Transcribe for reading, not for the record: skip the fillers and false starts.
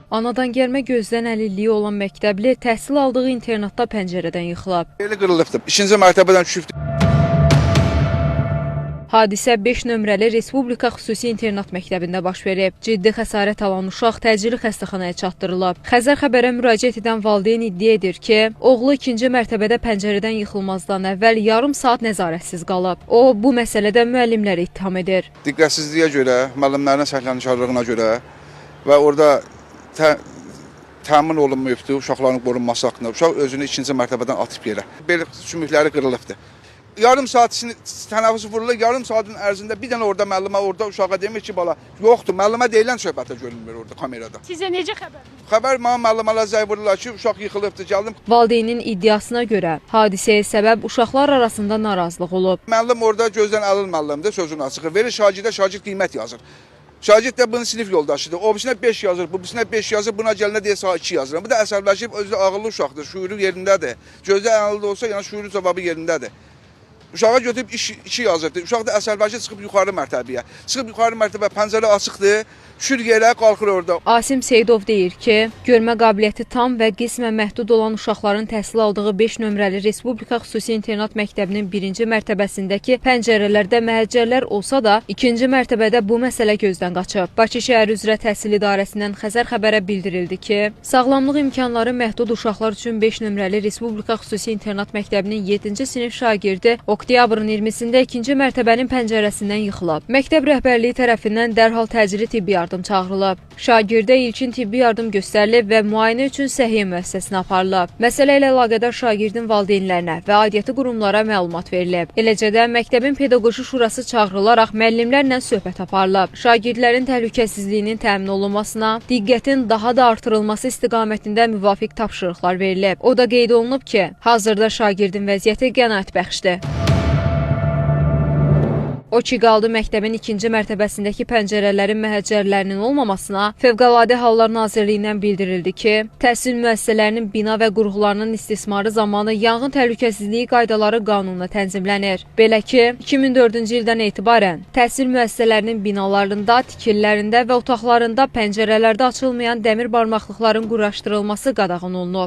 Anadan gəlmə gözdən əlilliyi olan məktəbli təhsil aldığı internatda pəncərədən yıxılıb. Belə qırılıbdır. 2-ci mərtəbədən düşübdür. Hadisə 5 nömrəli Respublika Xüsusi İnternat məktəbində baş verib. Ciddi xəsarət alan uşaq təcili xəstəxanaya çatdırılıb. Xəzər xəbərə müraciət edən valideyn iddia edir ki, oğlu 2-ci mərtəbədə pəncərədən yıxılmazdan əvvəl yarım saat nəzarətsiz qalıb. O, bu məsələdə müəllimləri ittiham edir. Diqqətsizliyə görə, müəllimlərin səhlənkarlığına görə və orada təmin olunmayıbdır uşaqların qorunması haqqında. Uşaq özünü 2-ci mərtəbədən atıb yerə. Bel sümükləri qırılıbdır. Yarım saat tənəffüs vurulur, yarım saatin ərzində bir dənə orada müəllimə orada uşağa demir ki, bala, yoxdur, müəllimə deyilən söhbətə görünmür orada kamerada. Sizə necə xəbər? Xəbər mənə müəllimələr zəng vururlar ki, uşaq yıxılıbdır, gəldim. Valideynin iddiasına görə hadisəyə səbəb uşaqlar arasında narazılıq olub. Müəllim orada gözdən əlil müəllimdir, sözün açığı. Verir şagirdə, şagird qiymət yazır. Şagird də bunun sinif yoldaşıdır. O birisine 5 yazır, bu birisine 5 yazır, buna gəlinə deyə saat 2 yazır. Bu da əsəbləşib, özü ağıllı uşaqdır, şuuru yerindədir. Gözdə əlilli olsa, yəni şuuru cavabı yerindədir. Uşağa götürüb 2 yazırdı. Uşaq da əsəbləşib çıxıb yuxarı mərtəbəyə. Çıxıb yuxarı mərtəbə pəncərə açıqdır. Düşür yerə, qalxır orada. Asim Seyidov deyir ki, görmə qabiliyyəti tam və qismən məhdud olan uşaqların təhsil aldığı 5 nömrəli Respublika Xüsusi İnternat məktəbinin 1-ci mərtəbəsindəki pəncərələrdə məhəccərlər olsa da, 2-ci mərtəbədə bu məsələ gözdən qaçıb. Bakı şəhər üzrə təhsil idarəsindən Xəzər xəbərə bildirildi ki, sağlamlıq imkanları məhdud uşaqlar üçün 5 nömrəli Respublika Xüsusi İnternat məktəbinin 7-ci sinif şagirdi oktyabrın 20-sində 2-ci mərtəbənin pəncərəsindən yıxılıb. Məktəb rəhbərliyi tərəfindən dərhal təcili tibbi yardım çağırılıb. Şagirdə ilkin tibbi yardım göstərilib və müayinə üçün səhiyyə müəssisəsinə aparılıb. Məsələ ilə əlaqədar şagirdin valideynlərinə və aidiyyəti qurumlara məlumat verilib. Eləcə də məktəbin pedaqoji şurası çağırılaraq müəllimlərlə söhbət aparılıb. Şagirdlərin təhlükəsizliyinin təmin olunmasına, diqqətin daha da artırılması istiqamətində müvafiq tapşırıqlar verilib. O da qeyd olunub ki, hazırda şagirdin vəziyyəti qənaətbəxşdir. O ki, qaldı məktəbin 2-ci mərtəbəsindəki pəncərələrin məhəccərlərinin olmamasına, Fövqəladə Hallar Nazirliyindən bildirildi ki, təhsil müəssisələrinin bina və qurğularının istismarı zamanı yanğın təhlükəsizliyi qaydaları qanunla tənzimlənir. Belə ki, 2004-cü ildən etibarən təhsil müəssisələrinin binalarında, tikililərində və otaqlarında pəncərələrdə açılmayan dəmir barmaqlıqların quraşdırılması qadağan olunub.